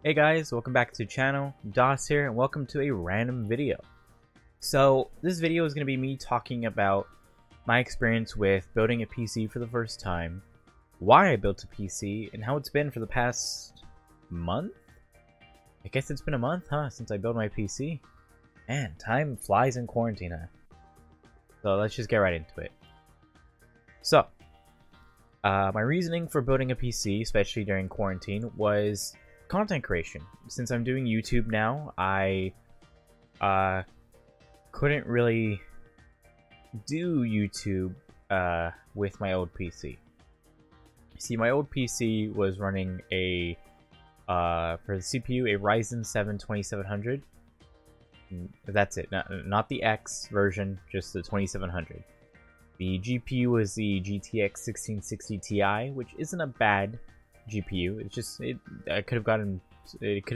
Hey guys, welcome back to the channel. DOS here, and welcome to a random video. So this video is going to be me talking about my experience with building a PC for the first time, why I built a PC, and how it's been for the past month? I guess it's been a month, huh, since I built my PC. Man, time flies in quarantine, huh? So let's just get right into it. So, my reasoning for building a PC, especially during quarantine, was content creation. Since I'm doing YouTube now, I couldn't really do YouTube with my old PC. See, my old PC was running a for the CPU a Ryzen 7 2700. That's it, not the X version, just the 2700. The GPU was the GTX 1660 Ti, which isn't a bad GPU. It's just it could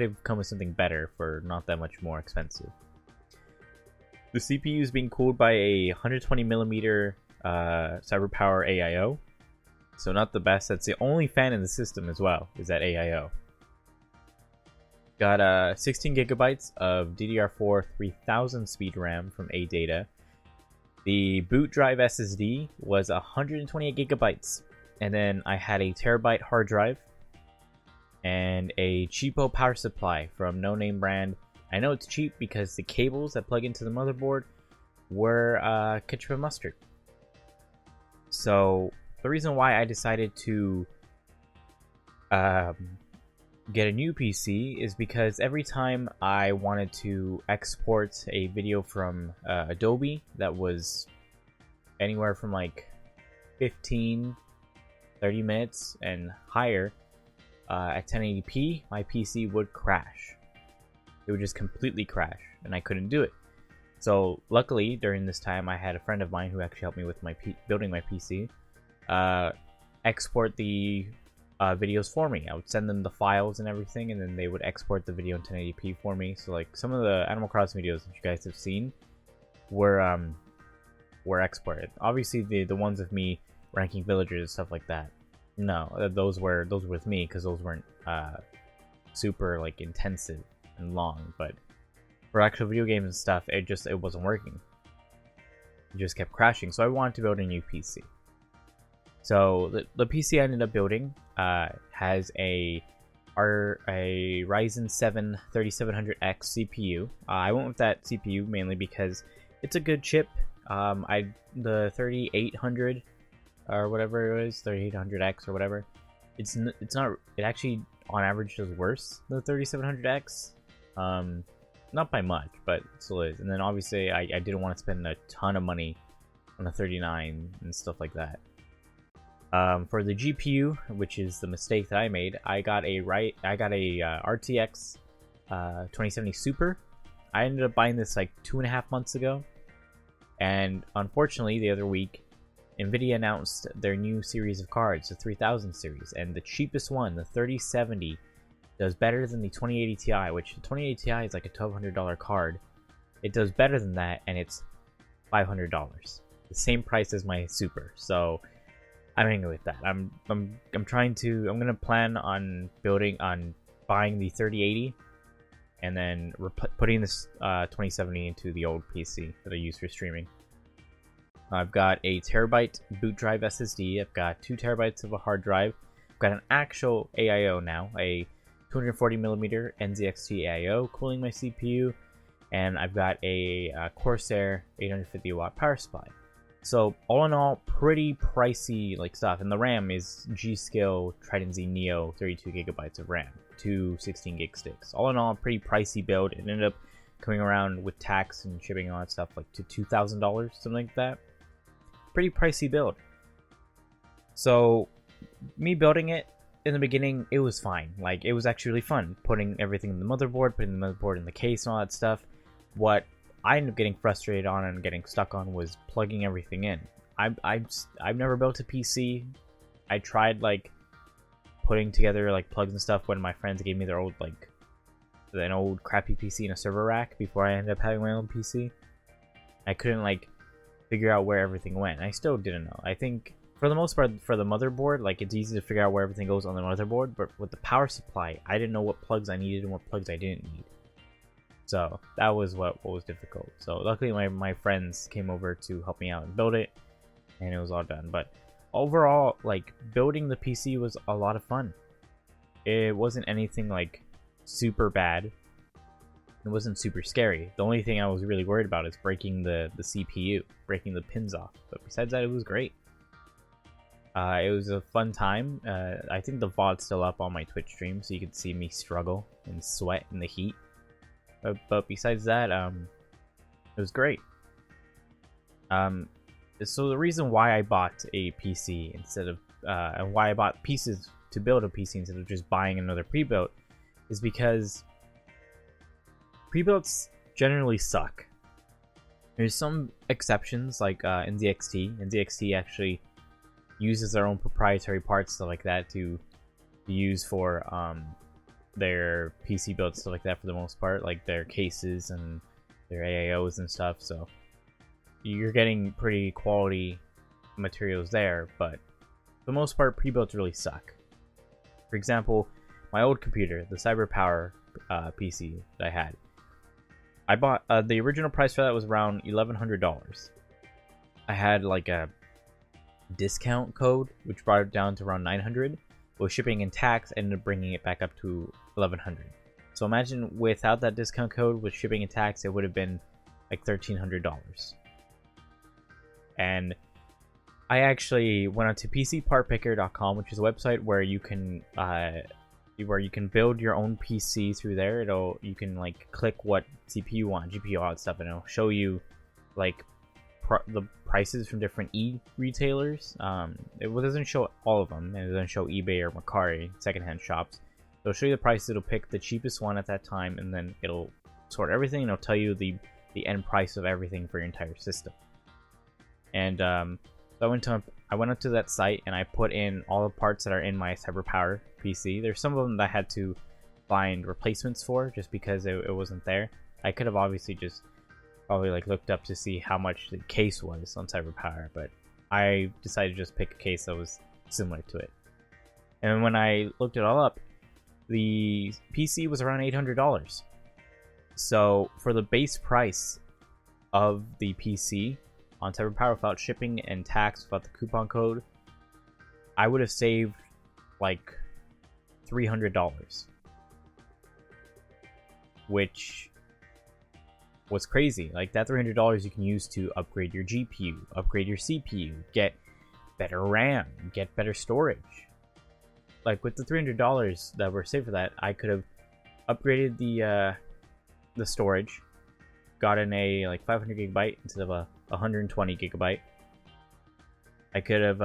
have come with something better for not that much more expensive. The CPU is being cooled by a 120mm CyberPower AIO, so not the best. That's the only fan in the system as well, is that AIO. Got 16 gigabytes of DDR4 3000 speed RAM from ADATA. The boot drive SSD was 128 gigabytes. And then I had a terabyte hard drive and a cheapo power supply from no name brand. I know it's cheap because the cables that plug into the motherboard were ketchup and mustard. So the reason why I decided to get a new PC is because every time I wanted to export a video from Adobe that was anywhere from like 15 30 minutes and higher at 1080p, my PC would crash. It would just completely crash, and I couldn't do it. So luckily, during this time, I had a friend of mine who actually helped me with my building my PC, export the videos for me. I would send them the files and everything, and then they would export the video in 1080p for me. So like some of the Animal Crossing videos that you guys have seen were exported. Obviously, the ones of me ranking villagers and stuff like that, no, those were with me because those weren't super like intensive and long. But for actual video games and stuff, it wasn't working. It just kept crashing. So I wanted to build a new PC. So the PC I ended up building has a Ryzen 7 3700X CPU. I went with that CPU mainly because it's a good chip. The 3800 or whatever it is, 3800X or whatever, it's not, it actually on average does worse than the 3700X, not by much, but it still is. And then obviously I didn't want to spend a ton of money on the 39 and stuff like that. For the GPU, which is the mistake that I made, I got a RTX 2070 Super. I ended up buying this like 2.5 months ago, and unfortunately the other week Nvidia announced their new series of cards, the 3000 series, and the cheapest one, the 3070, does better than the 2080 Ti, which the 2080 Ti is like a $1,200 card. It does better than that, and it's $500, the same price as my Super. So I'm angry with that. I'm gonna plan on buying the 3080, and then putting this 2070 into the old PC that I use for streaming. I've got a terabyte boot drive SSD. I've got 2 terabytes of a hard drive. I've got an actual AIO now, a 240mm NZXT AIO cooling my CPU, and I've got a Corsair 850-watt power supply. So all in all, pretty pricey like stuff. And the RAM is G.Skill Trident Z Neo 32GB of RAM, 2 16GB sticks. All in all, pretty pricey build. It ended up coming around with tax and shipping and all that stuff like to $2,000, something like that. Pretty pricey build. So me building it in the beginning, it was fine. Like, it was actually really fun putting everything in the motherboard, putting the motherboard in the case and all that stuff. What I ended up getting frustrated on and getting stuck on was plugging everything in. I've never built a PC. I tried like putting together like plugs and stuff when my friends gave me their old an old crappy PC in a server rack before I ended up having my own PC. I couldn't like figure out where everything went. I still didn't know. I think for the most part, for the motherboard, like, it's easy to figure out where everything goes on the motherboard, but with the power supply, I didn't know what plugs I needed and what plugs I didn't need. So that was what was difficult. So luckily my friends came over to help me out and build it, and it was all done. But overall, like, building the PC was a lot of fun. It wasn't anything like super bad. It wasn't super scary. The only thing I was really worried about is breaking the CPU, breaking the pins off. But besides that, it was great. It was a fun time. I think the VOD's still up on my Twitch stream, so you can see me struggle and sweat in the heat. But besides that, it was great. So the reason why I bought a PC instead of, and why I bought pieces to build a PC instead of just buying another pre-built, is because pre-builts generally suck. There's some exceptions, like NZXT. NZXT actually uses their own proprietary parts, stuff like that, to use for their PC builds, stuff like that, for the most part, like their cases and their AIOs and stuff. So you're getting pretty quality materials there, but for the most part, pre-builds really suck. For example, my old computer, the CyberPower PC that I had, I bought the original price for that was around $1,100. I had like a discount code which brought it down to around $900. With shipping and tax, ended up bringing it back up to $1,100. So imagine without that discount code, with shipping and tax, it would have been like $1,300. And I actually went onto PCPartPicker.com, which is a website where you can build your own PC through there. You can like click what CPU you want, GPU, all that stuff, and it'll show you like the prices from different retailers. It doesn't show all of them, and it doesn't show eBay or Mercari secondhand shops. It'll show you the prices. It'll pick the cheapest one at that time, and then it'll sort everything, and it'll tell you the end price of everything for your entire system. And so I went up to that site, and I put in all the parts that are in my CyberPower PC. There's some of them that I had to find replacements for, just because it wasn't there. I could have obviously just probably like looked up to see how much the case was on CyberPower, but I decided to just pick a case that was similar to it. And when I looked it all up, the PC was around $800. So for the base price of the PC on CyberPower, without shipping and tax, without the coupon code, I would have saved like $300, which was crazy. Like, that $300 you can use to upgrade your GPU, upgrade your CPU, get better RAM, get better storage. Like, with the $300 that were saved for that, I could have upgraded the storage, gotten a like 500 gigabyte instead of a 120 gigabyte. I could have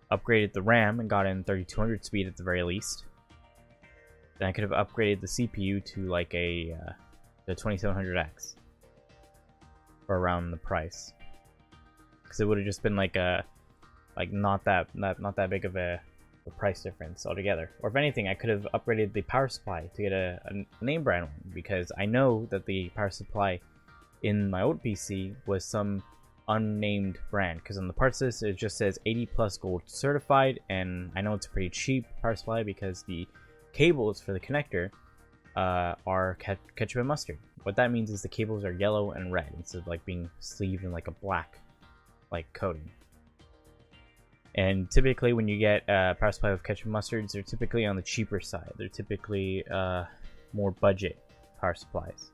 upgraded the RAM and gotten 3200 speed at the very least. Then I could have upgraded the CPU to like the 2700X for around the price, because it would have just been like not that big of a price difference altogether. Or if anything, I could have upgraded the power supply to get a name brand one, because I know that the power supply in my old PC was some unnamed brand, because on the parts list it just says 80 plus gold certified, and I know it's a pretty cheap power supply because the cables for the connector are ketchup and mustard. What that means is the cables are yellow and red instead of like being sleeved in like a black like coating. And typically when you get power supply with ketchup and mustards, they're typically on the cheaper side. They're typically more budget power supplies.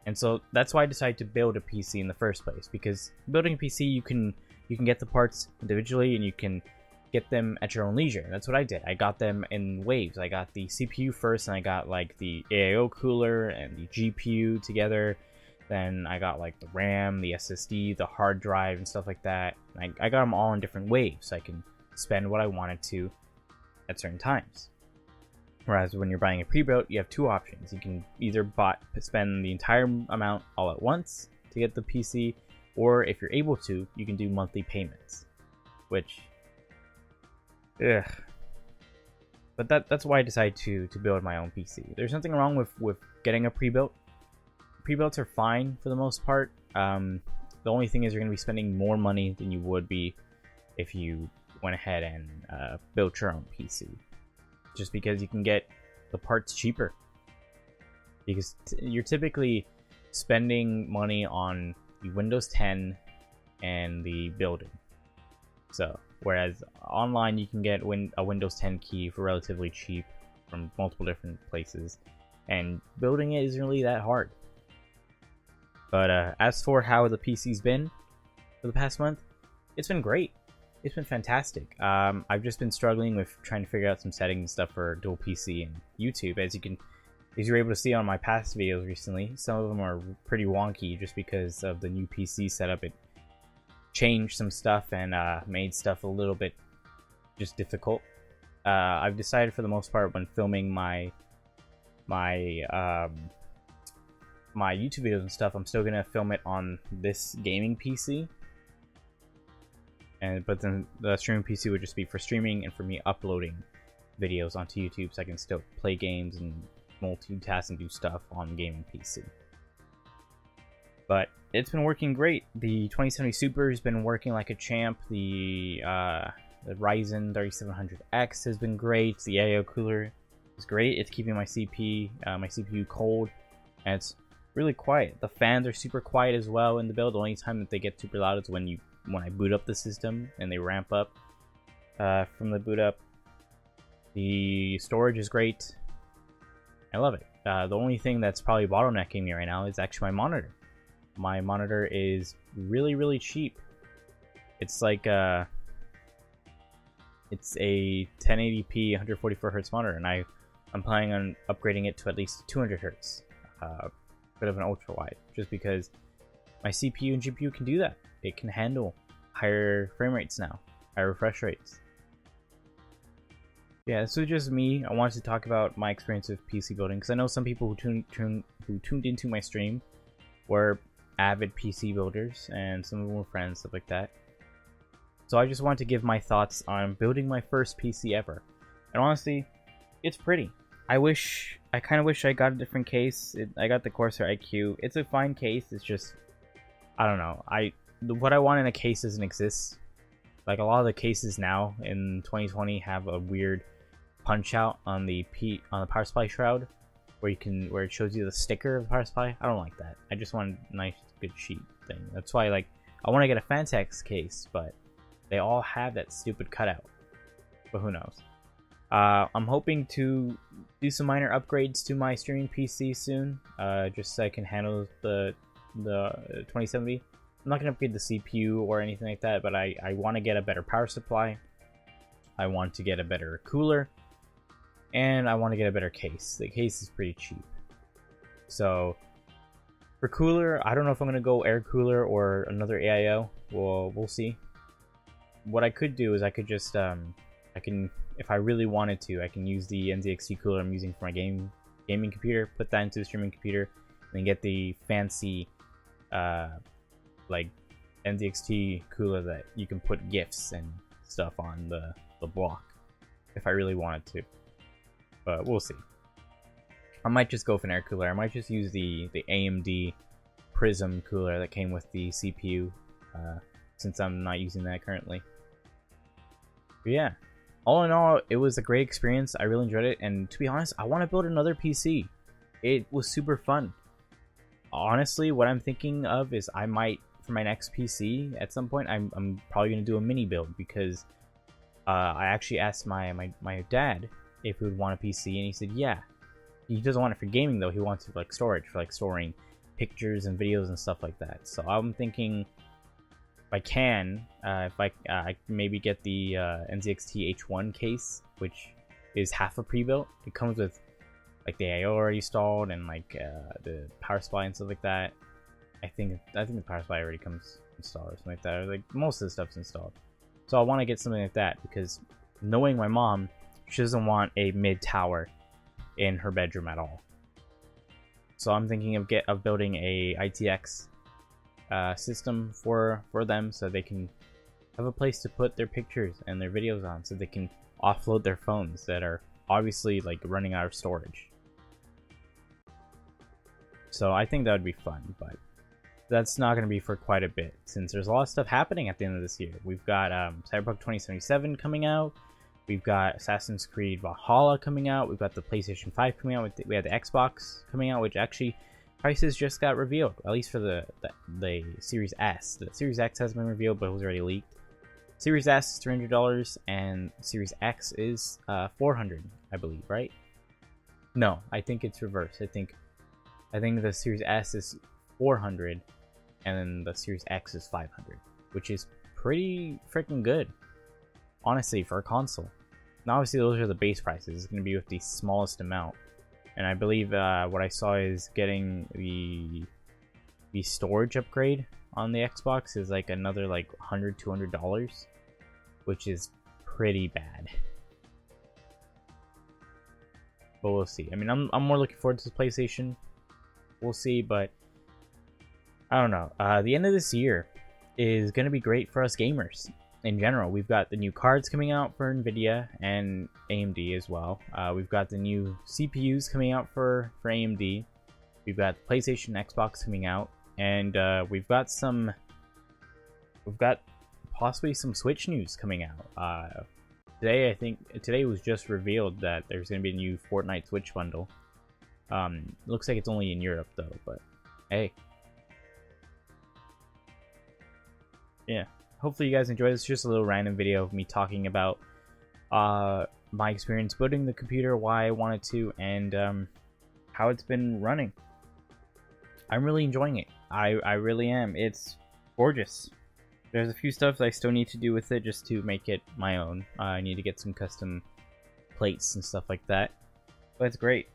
And so that's why I decided to build a PC in the first place, because building a PC, you can get the parts individually and you can get them at your own leisure. That's what I did. I got them in waves. I got the CPU first, and I got like the AIO cooler and the GPU together. Then I got like the RAM, the SSD, the hard drive, and stuff like that. I got them all in different waves, so I can spend what I wanted to at certain times. Whereas when you're buying a pre-built, you have two options. You can either spend the entire amount all at once to get the PC, or if you're able to, you can do monthly payments. Which, ugh. But that's why I decided to build my own PC. There's nothing wrong with getting a pre-built. Pre-builts are fine for the most part. The only thing is you're going to be spending more money than you would be if you went ahead and built your own PC, just because you can get the parts cheaper. Because you're typically spending money on the Windows 10 and the building. So, whereas online you can get a Windows 10 key for relatively cheap from multiple different places, and building it isn't really that hard. But as for how the PC's been for the past month, it's been great. It's been fantastic. I've just been struggling with trying to figure out some settings and stuff for dual PC and YouTube. As you're able to see on my past videos recently, some of them are pretty wonky just because of the new PC setup. It changed some stuff and made stuff a little bit just difficult. I've decided for the most part when filming my YouTube videos and stuff, I'm still gonna film it on this gaming PC, but then the streaming PC would just be for streaming and for me uploading videos onto YouTube, so I can still play games and multitask and do stuff on gaming PC. But it's been working great. The 2070 Super has been working like a champ. The Ryzen 3700X has been great. The AIO cooler is great. It's keeping my CPU cold, and it's really quiet. The fans are super quiet as well in the build. The only time that they get super loud is when I boot up the system and they ramp up from the boot up. The storage is great. I love it. The only thing that's probably bottlenecking me right now is actually my monitor. My monitor is really, really cheap. It's like it's a 1080p 144Hz monitor, and I'm planning on upgrading it to at least 200Hz. Bit of an ultra wide, just because my CPU and GPU can do that. It can handle higher frame rates now, higher refresh rates. Yeah, this was just me. I wanted to talk about my experience with PC building, because I know some people who tuned into my stream were avid PC builders, and some of them were friends, stuff like that. So I just wanted to give my thoughts on building my first PC ever. And honestly, it's pretty. I kind of wish I got a different case. I got the Corsair IQ. It's a fine case. It's just, I don't know. What I want in a case doesn't exist. Like, a lot of the cases now in 2020 have a weird punch out on the power supply shroud, where it shows you the sticker of the power supply. I don't like that. I just want a nice, good sheet thing. That's why, like, I want to get a Fantex case, but they all have that stupid cutout. But who knows? I'm hoping to do some minor upgrades to my streaming PC soon, just so I can handle the 2070. I'm not going to upgrade the CPU or anything like that, but I want to get a better power supply. I want to get a better cooler, and I want to get a better case. The case is pretty cheap. So for cooler, I don't know if I'm going to go air cooler or another AIO. We'll see. What I could do is I could just if I really wanted to, I can use the NZXT cooler I'm using for my gaming computer, put that into the streaming computer, and then get the fancy like NZXT cooler that you can put GIFs and stuff on the block if I really wanted to. But we'll see. I might just go for an air cooler. I might just use the AMD Prism cooler that came with the CPU, since I'm not using that currently. But yeah, all in all, it was a great experience. I really enjoyed it, and to be honest, I want to build another PC. It was super fun. Honestly, what I'm thinking of is I might, for my next PC, at some point, I'm probably going to do a mini build, because I actually asked my dad if he would want a PC, and he said yeah. He doesn't want it for gaming though. He wants it for like storage, for like storing pictures and videos and stuff like that. So I'm thinking, if I can, I maybe get the NZXT H1 case, which is half a pre-built. It comes with like the AIO already installed and like the power supply and stuff like that. I think the power supply already comes installed or something like that. Or like most of the stuff's installed. So I want to get something like that, because knowing my mom, she doesn't want a mid tower in her bedroom at all. So I'm thinking of building a ITX system for them, so they can have a place to put their pictures and their videos on, so they can offload their phones that are obviously like running out of storage. So I think that would be fun, but that's not going to be for quite a bit, since there's a lot of stuff happening at the end of this year. We've got Cyberpunk 2077 coming out. We've got Assassin's Creed Valhalla coming out. We've got the PlayStation 5 coming out. We had the Xbox coming out, which actually prices just got revealed, at least for the Series S. The Series X has been revealed, but it was already leaked. Series S is $300, and Series X is $400, I believe, right? No, I think it's reversed. I think the Series S is $400, and then the Series X is $500, which is pretty freaking good, honestly, for a console. Now, obviously, those are the base prices. It's going to be with the smallest amount, and I believe what I saw is getting the storage upgrade on the Xbox is like another like $100-$200, which is pretty bad. But we'll see. I mean, I'm more looking forward to the PlayStation. We'll see, but I don't know. The end of this year is going to be great for us gamers in general. We've got the new cards coming out for Nvidia and AMD as well. We've got the new CPUs coming out for AMD. We've got the PlayStation, Xbox coming out, and we've got possibly some Switch news coming out. Today was just revealed that there's going to be a new Fortnite Switch bundle. Looks like it's only in Europe though, but hey. Yeah, hopefully you guys enjoy this. Just a little random video of me talking about my experience building the computer, why I wanted to, and how it's been running. I'm really enjoying it. I really am. It's gorgeous. There's a few stuff that I still need to do with it just to make it my own. I need to get some custom plates and stuff like that, but it's great.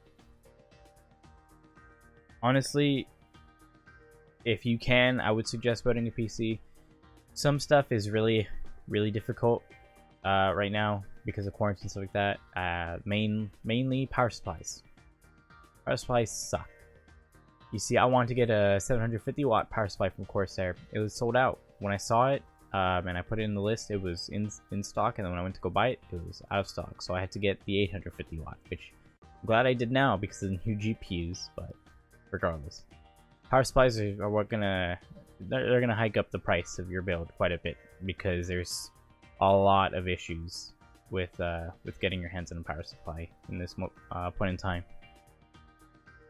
Honestly, if you can, I would suggest building a PC. Some stuff is really, really difficult right now because of quarantine and stuff like that. Mainly power supplies. Power supplies suck. You see, I wanted to get a 750 watt power supply from Corsair. It was sold out. When I saw it and I put it in the list, it was in stock, and then when I went to go buy it, it was out of stock. So I had to get the 850 watt, which I'm glad I did now because of the new GPUs, but regardless. Power supplies are what they're gonna hike up the price of your build quite a bit because there's a lot of issues with getting your hands on a power supply in this point in time.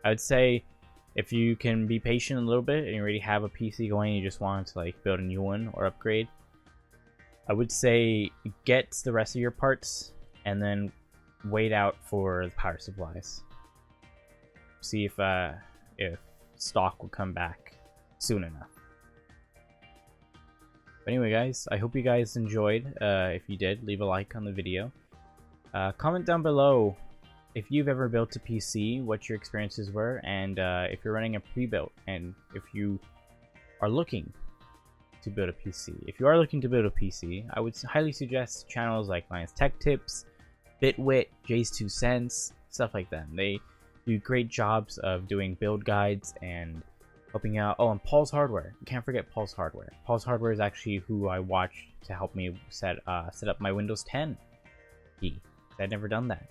I would say if you can be patient a little bit and you already have a PC going and you just want to like build a new one or upgrade, I would say get the rest of your parts and then wait out for the power supplies. See if stock will come back soon enough. But anyway, guys, I hope you guys enjoyed. If you did, leave a like on the video. Comment down below if you've ever built a PC, what your experiences were, and if you're running a pre-built, and if you are looking to build a PC. If you are looking to build a PC, I would highly suggest channels like Linus Tech Tips, Bitwit, Jay's 2 Cents, stuff like that. They do great jobs of doing build guides and helping out. Oh, and Paul's Hardware. You can't forget Paul's Hardware. Paul's Hardware is actually who I watched to help me set up my Windows 10 key. I'd never done that.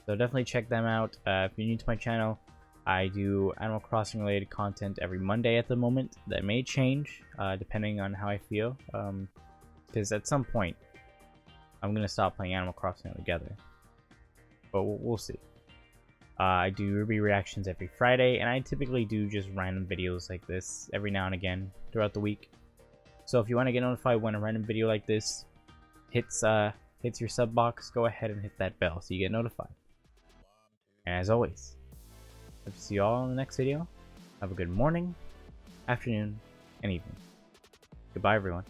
So definitely check them out. If you're new to my channel, I do Animal Crossing related content every Monday at the moment. That may change depending on how I feel. Because at some point, I'm going to stop playing Animal Crossing altogether. But we'll see. I do Ruby reactions every Friday, and I typically do just random videos like this every now and again throughout the week. So if you want to get notified when a random video like this hits your sub box, go ahead and hit that bell so you get notified. And as always, hope to see you all in the next video. Have a good morning, afternoon, and evening. Goodbye, everyone.